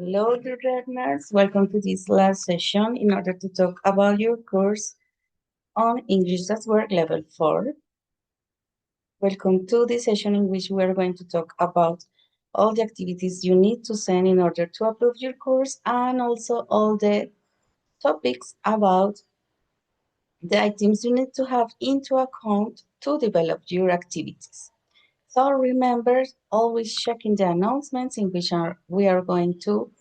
Hello, dear learners. Welcome to this last session in order to talk about your course on English at Work Level 4. Welcome to this session in which we are going to talk about all the activities you need to send in order to approve your course and also all the topics about the items you need to have into account to develop your activities. So remember, always checking the announcements in which we are going to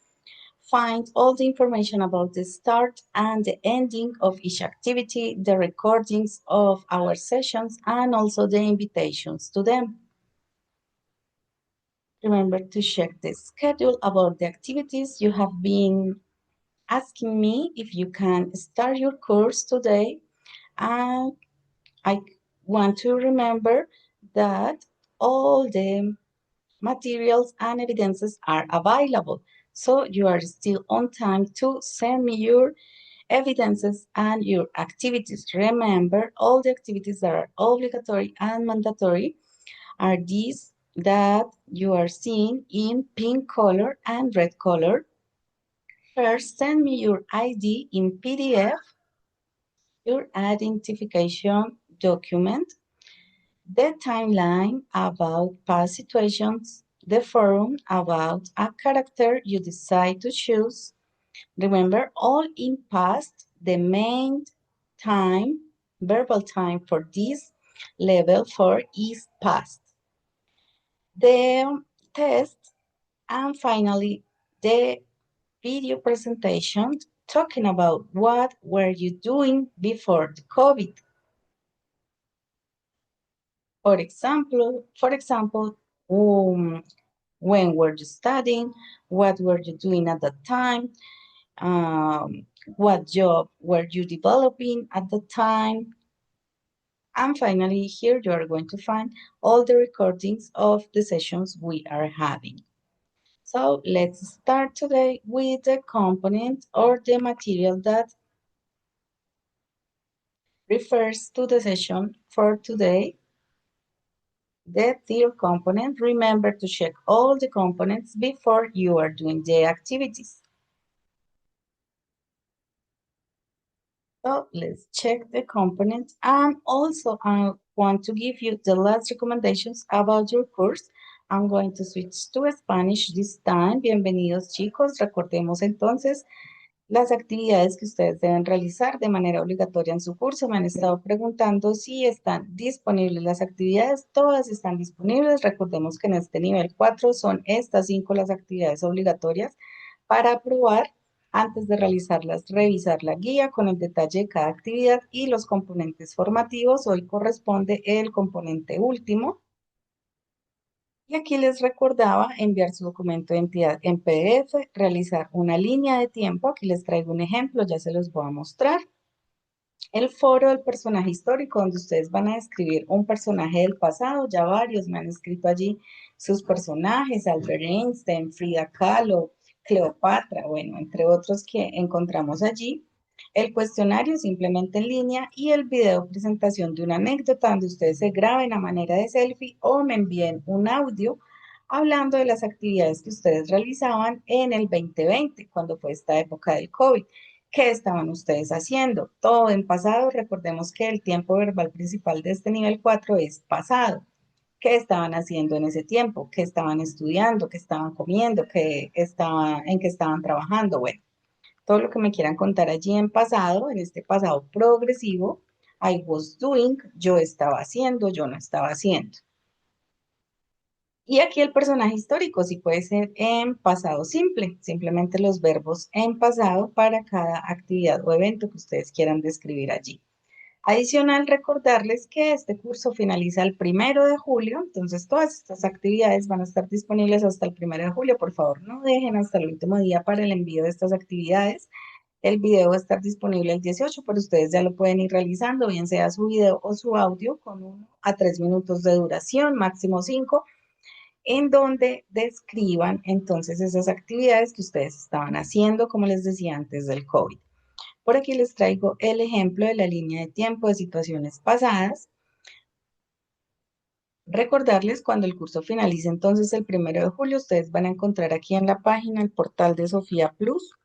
find all the information about the start and the ending of each activity, the recordings of our sessions, and also the invitations to them. Remember to check the schedule about the activities. You have been asking me if you can start your course today, and I want to remember that all the materials and evidences are available. So you are still on time to send me your evidences and your activities. Remember, all the activities that are obligatory and mandatory are these that you are seeing in pink color and red color. First, send me your ID in PDF, your identification document, the timeline about past situations, the forum about a character you decide to choose. Remember, all in past, the main time, verbal time for this level 4 is past. The test, and finally, the video presentation talking about what were you doing before the COVID. For example, when were you studying? What were you doing at that time? What job were you developing at the time? And finally, here you are going to find all the recordings of the sessions we are having. So let's start today with the component or the material that refers to the session for today. The third component, remember to check all the components before you are doing the activities. So let's check the components, and also I want to give you the last recommendations about your course. I'm going to switch to Spanish this time. Bienvenidos, chicos. Recordemos entonces las actividades que ustedes deben realizar de manera obligatoria en su curso. Me han estado preguntando si están disponibles las actividades. Todas están disponibles. Recordemos que en este nivel 4 son estas 5 las actividades obligatorias para aprobar. Antes de realizarlas, revisar la guía con el detalle de cada actividad y los componentes formativos. Hoy corresponde el componente último. Y aquí les recordaba enviar su documento de identidad en PDF, realizar una línea de tiempo. Aquí les traigo un ejemplo, ya se los voy a mostrar. El foro del personaje histórico, donde ustedes van a describir un personaje del pasado. Ya varios me han escrito allí sus personajes, Albert Einstein, Frida Kahlo, Cleopatra, bueno, entre otros que encontramos allí. El cuestionario simplemente en línea y el video presentación de una anécdota donde ustedes se graben a manera de selfie o me envíen un audio hablando de las actividades que ustedes realizaban en el 2020, cuando fue esta época del COVID. ¿Qué estaban ustedes haciendo? Todo en pasado. Recordemos que el tiempo verbal principal de este nivel 4 es pasado. ¿Qué estaban haciendo en ese tiempo? ¿Qué estaban estudiando? ¿Qué estaban comiendo? ¿En qué estaban trabajando? Bueno, todo lo que me quieran contar allí en pasado, en este pasado progresivo. I was doing, yo estaba haciendo, yo no estaba haciendo. Y aquí el personaje histórico sí puede ser en pasado simple, simplemente los verbos en pasado para cada actividad o evento que ustedes quieran describir allí. Adicional, recordarles que este curso finaliza el 1 de julio, entonces todas estas actividades van a estar disponibles hasta el 1 de julio. Por favor, no dejen hasta el último día para el envío de estas actividades. El video va a estar disponible el 18, pero ustedes ya lo pueden ir realizando, bien sea su video o su audio, con 1 a 3 minutos de duración, máximo 5, en donde describan entonces esas actividades que ustedes estaban haciendo, como les decía, antes del COVID. Por aquí les traigo el ejemplo de la línea de tiempo de situaciones pasadas. Recordarles cuando el curso finalice entonces el 1 de julio, ustedes van a encontrar aquí en la página el portal de Sofía Plus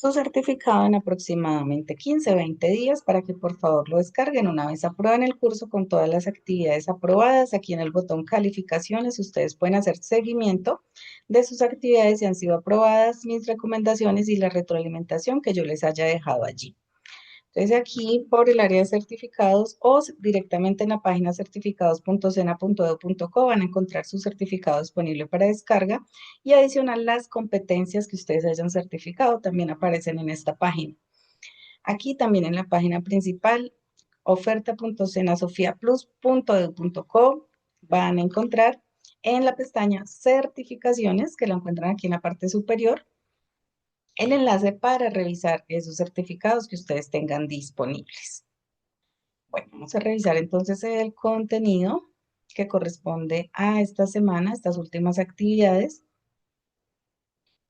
su certificado en aproximadamente 15-20 días para que por favor lo descarguen una vez aprueben el curso con todas las actividades aprobadas. Aquí en el botón calificaciones ustedes pueden hacer seguimiento de sus actividades si han sido aprobadas, mis recomendaciones y la retroalimentación que yo les haya dejado allí. Entonces aquí por el área de certificados o directamente en la página certificados.sena.edu.co van a encontrar su certificado disponible para descarga y adicional las competencias que ustedes hayan certificado también aparecen en esta página. Aquí también en la página principal oferta.senasofiaplus.edu.co van a encontrar en la pestaña certificaciones que la encuentran aquí en la parte superior el enlace para revisar esos certificados que ustedes tengan disponibles. Bueno, vamos a revisar entonces el contenido que corresponde a esta semana, estas últimas actividades.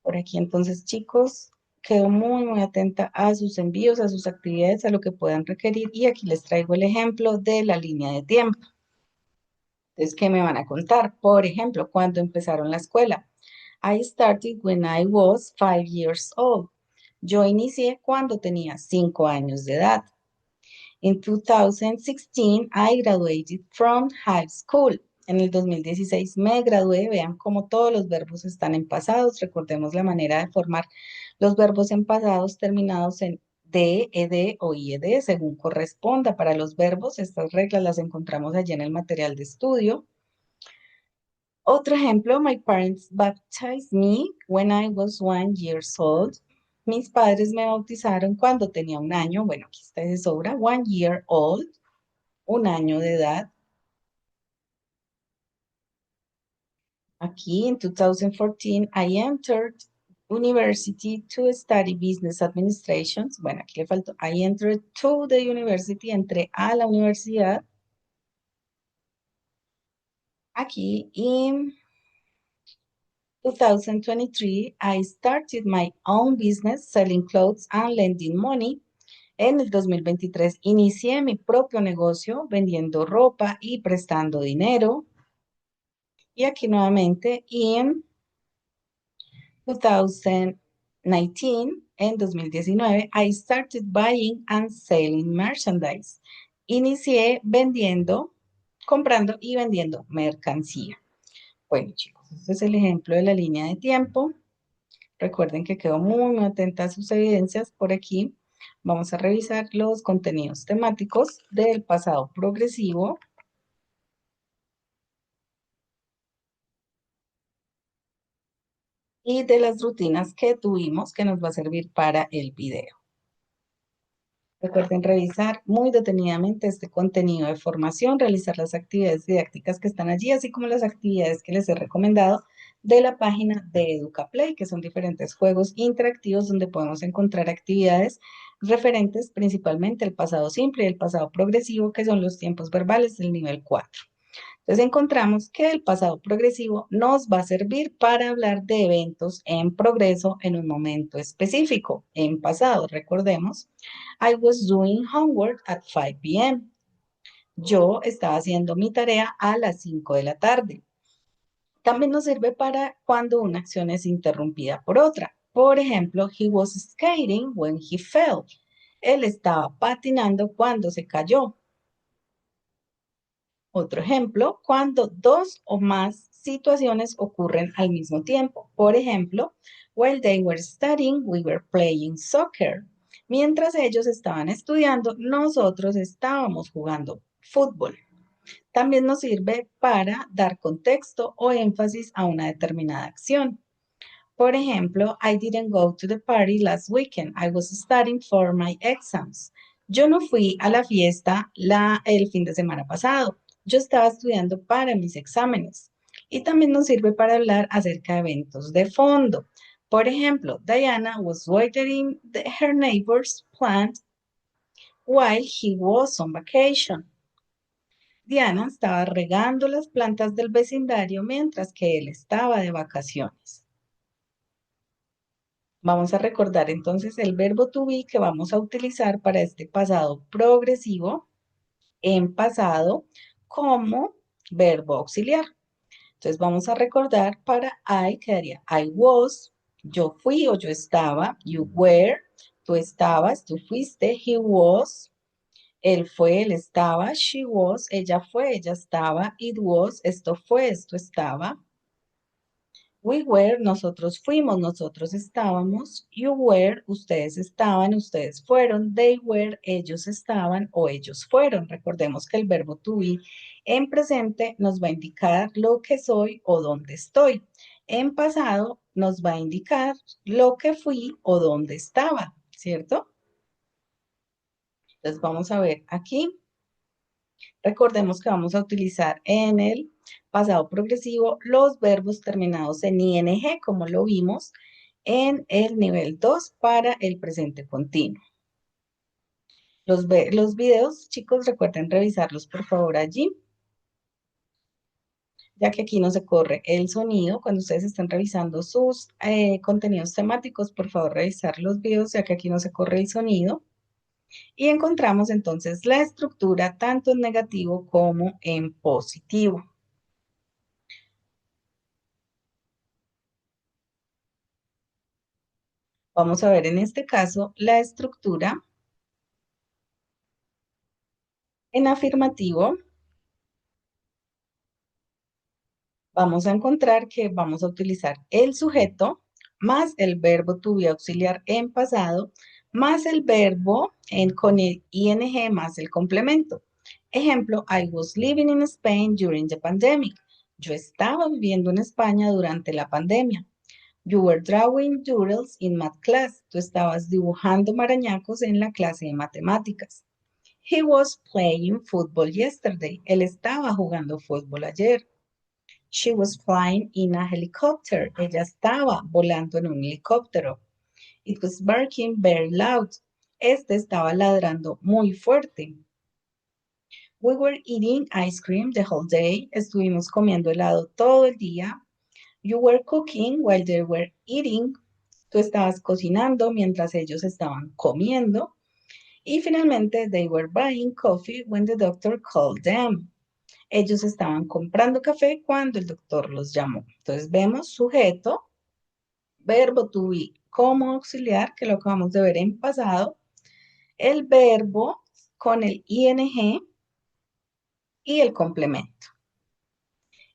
Por aquí entonces, chicos, quedo muy atenta a sus envíos, a sus actividades, a lo que puedan requerir. Y aquí les traigo el ejemplo de la línea de tiempo. Entonces, ¿qué me van a contar? Por ejemplo, cuando empezaron la escuela. I started when I was 5 years old. Yo inicié cuando tenía 5 años de edad. In 2016, I graduated from high school. En el 2016 me gradué. Vean cómo todos los verbos están en pasados. Recordemos la manera de formar los verbos en pasados terminados en de, ed o ied, según corresponda. Para los verbos, estas reglas las encontramos allí en el material de estudio. Otro ejemplo, my parents baptized me when I was 1 year old. Mis padres me bautizaron cuando tenía 1 año. Bueno, aquí está de sobra, 1 year old, 1 año de edad. Aquí en 2014, I entered university to study business administration. Bueno, aquí le faltó, I entered to the university, entré a la universidad. Aquí en 2023, I started my own business selling clothes and lending money. En el 2023 inicié mi propio negocio vendiendo ropa y prestando dinero. Y aquí nuevamente en 2019, en 2019, I started buying and selling merchandise. Inicié vendiendo, comprando y vendiendo mercancía. Bueno, chicos, este es el ejemplo de la línea de tiempo. Recuerden que quedo muy atenta a sus evidencias por aquí. Vamos a revisar los contenidos temáticos del pasado progresivo y de las rutinas que tuvimos que nos va a servir para el video. Recuerden revisar muy detenidamente este contenido de formación, realizar las actividades didácticas que están allí, así como las actividades que les he recomendado de la página de EducaPlay, que son diferentes juegos interactivos donde podemos encontrar actividades referentes principalmente al pasado simple y el pasado progresivo, que son los tiempos verbales del nivel 4. Entonces encontramos que el pasado progresivo nos va a servir para hablar de eventos en progreso en un momento específico. En pasado, recordemos, I was doing homework at 5 p.m. Yo estaba haciendo mi tarea a las 5 de la tarde. También nos sirve para cuando una acción es interrumpida por otra. Por ejemplo, he was skating when he fell. Él estaba patinando cuando se cayó. Otro ejemplo, cuando dos o más situaciones ocurren al mismo tiempo. Por ejemplo, while they were studying, we were playing soccer. Mientras ellos estaban estudiando, nosotros estábamos jugando fútbol. También nos sirve para dar contexto o énfasis a una determinada acción. Por ejemplo, I didn't go to the party last weekend. I was studying for my exams. Yo no fui a la fiesta el fin de semana pasado. Yo estaba estudiando para mis exámenes. Y también nos sirve para hablar acerca de eventos de fondo. Por ejemplo, Diana was watering her neighbor's plant while he was on vacation. Diana estaba regando las plantas del vecindario mientras que él estaba de vacaciones. Vamos a recordar entonces el verbo to be que vamos a utilizar para este pasado progresivo. en pasado como verbo auxiliar. Entonces vamos a recordar para I quedaría I was, yo fui o yo estaba, you were, tú estabas, tú fuiste, he was, él fue, él estaba, she was, ella fue, ella estaba, it was, esto fue, esto estaba. We were, nosotros fuimos, nosotros estábamos. You were, ustedes estaban, ustedes fueron. They were, ellos estaban o ellos fueron. Recordemos que el verbo to be en presente nos va a indicar lo que soy o dónde estoy. En pasado nos va a indicar lo que fui o dónde estaba, ¿cierto? Entonces vamos a ver aquí. Recordemos que vamos a utilizar en el pasado progresivo los verbos terminados en ing, como lo vimos en el nivel 2 para el presente continuo. Los videos, chicos, recuerden revisarlos por favor allí, ya que aquí no se corre el sonido. Cuando ustedes están revisando sus contenidos temáticos, por favor revisar los videos, ya que aquí no se corre el sonido. Y encontramos entonces la estructura tanto en negativo como en positivo. Vamos a ver en este caso la estructura en afirmativo. Vamos a encontrar que vamos a utilizar el sujeto más el verbo to be auxiliar en pasado más el verbo con el ing más el complemento. Ejemplo, I was living in Spain during the pandemic. Yo estaba viviendo en España durante la pandemia. You were drawing doodles in math class. Tú estabas dibujando marañacos en la clase de matemáticas. He was playing football yesterday. Él estaba jugando fútbol ayer. She was flying in a helicopter. Ella estaba volando en un helicóptero. It was barking very loud. Este estaba ladrando muy fuerte. We were eating ice cream the whole day. Estuvimos comiendo helado todo el día. You were cooking while they were eating. Tú estabas cocinando mientras ellos estaban comiendo. Y finalmente, they were buying coffee when the doctor called them. Ellos estaban comprando café cuando el doctor los llamó. Entonces vemos sujeto, verbo to be como auxiliar, que lo acabamos de ver en pasado, el verbo con el ing y el complemento.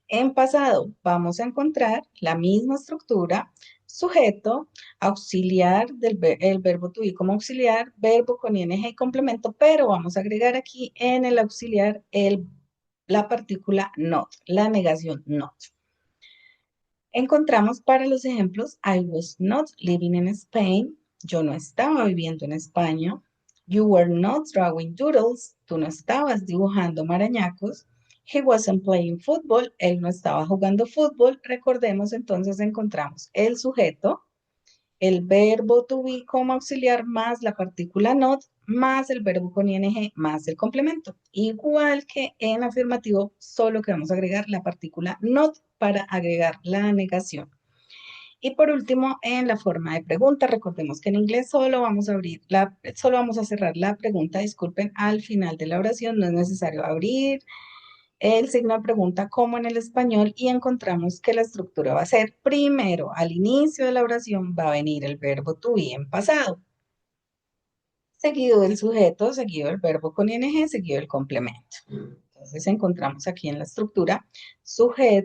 En pasado vamos a encontrar la misma estructura, sujeto, auxiliar, el verbo to be como auxiliar, verbo con ing y complemento, pero vamos a agregar aquí en el auxiliar la partícula not, la negación not. Encontramos para los ejemplos, I was not living in Spain, yo no estaba viviendo en España, you were not drawing doodles, tú no estabas dibujando marañacos, he wasn't playing football, él no estaba jugando fútbol. Recordemos entonces encontramos el sujeto, el verbo to be como auxiliar más la partícula not más el verbo con ing más el complemento. Igual que en afirmativo, solo que vamos a agregar la partícula not para agregar la negación. Y por último, en la forma de pregunta, recordemos que en inglés solo vamos a cerrar la pregunta, disculpen, al final de la oración, no es necesario abrir el signo de pregunta como en el español y encontramos que la estructura va a ser primero, al inicio de la oración va a venir el verbo to be en pasado, seguido del sujeto, seguido del verbo con ing, seguido del complemento. Entonces encontramos aquí en la estructura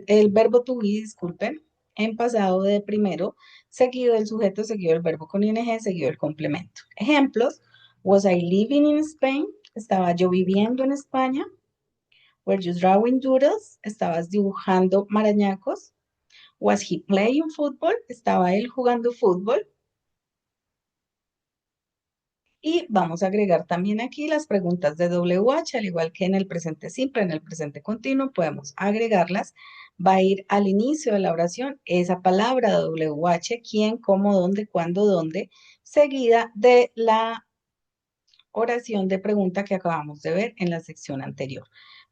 el verbo to be, disculpen, en pasado de primero, seguido del sujeto, seguido del verbo con ing, seguido del complemento. Ejemplos, was I living in Spain? ¿Estaba yo viviendo en España? Were you drawing doodles? ¿Estabas dibujando marañacos? Was he playing football? ¿Estaba él jugando fútbol? Y vamos a agregar también aquí las preguntas de WH, al igual que en el presente simple, en el presente continuo, podemos agregarlas. Va a ir al inicio de la oración esa palabra WH, quién, cómo, dónde, cuándo, dónde, seguida de la oración de pregunta que acabamos de ver en la sección anterior.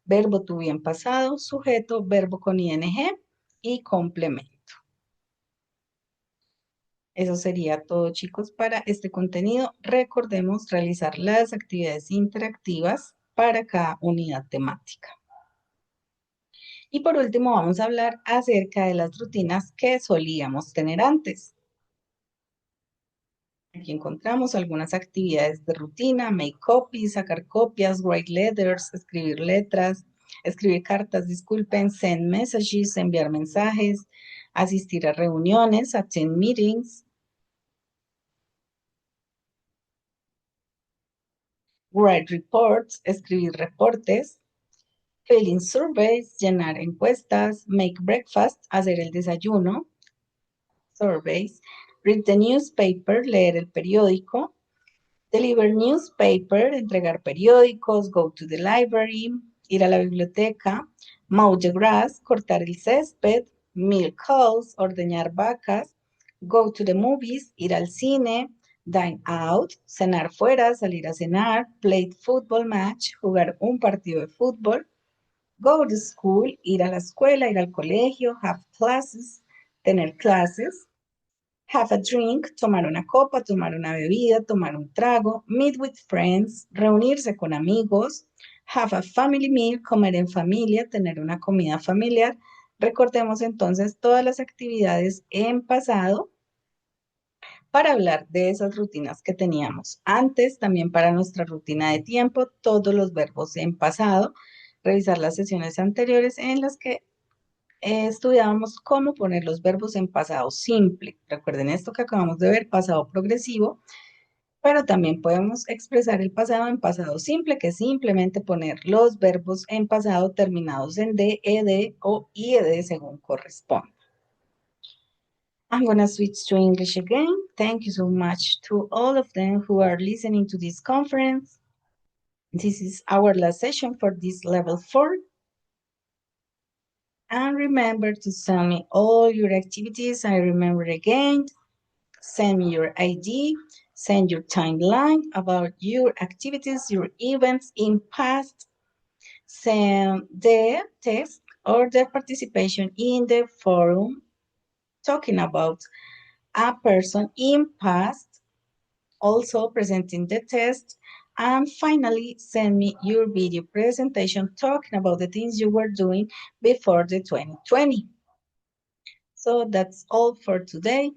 Verbo to be en pasado, sujeto, verbo con ing y complemento. Eso sería todo, chicos, para este contenido. Recordemos realizar las actividades interactivas para cada unidad temática. Y por último, vamos a hablar acerca de las rutinas que solíamos tener antes. Aquí encontramos algunas actividades de rutina: make copies, sacar copias, write letters, escribir letras, escribir cartas, disculpen, send messages, enviar mensajes, asistir a reuniones, attend meetings, write reports, escribir reportes, fill in surveys, llenar encuestas, make breakfast, hacer el desayuno, surveys, read the newspaper, leer el periódico, deliver newspaper, entregar periódicos, go to the library, ir a la biblioteca, mow the grass, cortar el césped, milk cows, ordeñar vacas, go to the movies, ir al cine, dine out, cenar fuera, salir a cenar, play football match, jugar un partido de fútbol, go to school, ir a la escuela, ir al colegio, have classes, tener clases, have a drink, tomar una copa, tomar una bebida, tomar un trago, meet with friends, reunirse con amigos, have a family meal, comer en familia, tener una comida familiar. Recordemos entonces todas las actividades en pasado para hablar de esas rutinas que teníamos antes, también para nuestra rutina de tiempo, todos los verbos en pasado, revisar las sesiones anteriores en las que estudiábamos cómo poner los verbos en pasado simple. Recuerden esto que acabamos de ver, pasado progresivo, pero también podemos expresar el pasado en pasado simple, que es simplemente poner los verbos en pasado terminados en D, ED o IED según corresponda. I'm going to switch to English again. Thank you so much to all of them who are listening to this conference. This is our last session for this level 4. And remember to send me all your activities. I remember again, send me your ID, send your timeline about your activities, your events in past, send the text or the participation in the forum talking about a person in past, also presenting the test, and finally send me your video presentation talking about the things you were doing before the 2020. So that's all for today.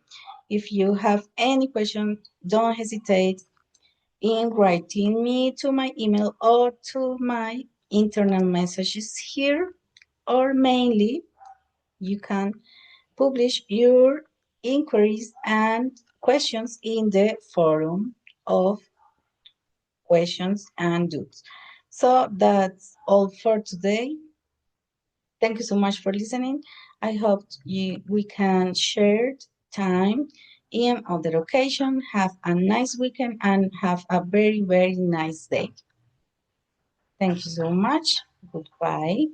If you have any question, don't hesitate in writing me to my email or to my internal messages here, or mainly you can publish your inquiries and questions in the forum of questions and doubts. So that's all for today. Thank you so much for listening. I hope we can share time in other occasion. Have a nice weekend and have a very, very nice day. Thank you so much. Goodbye.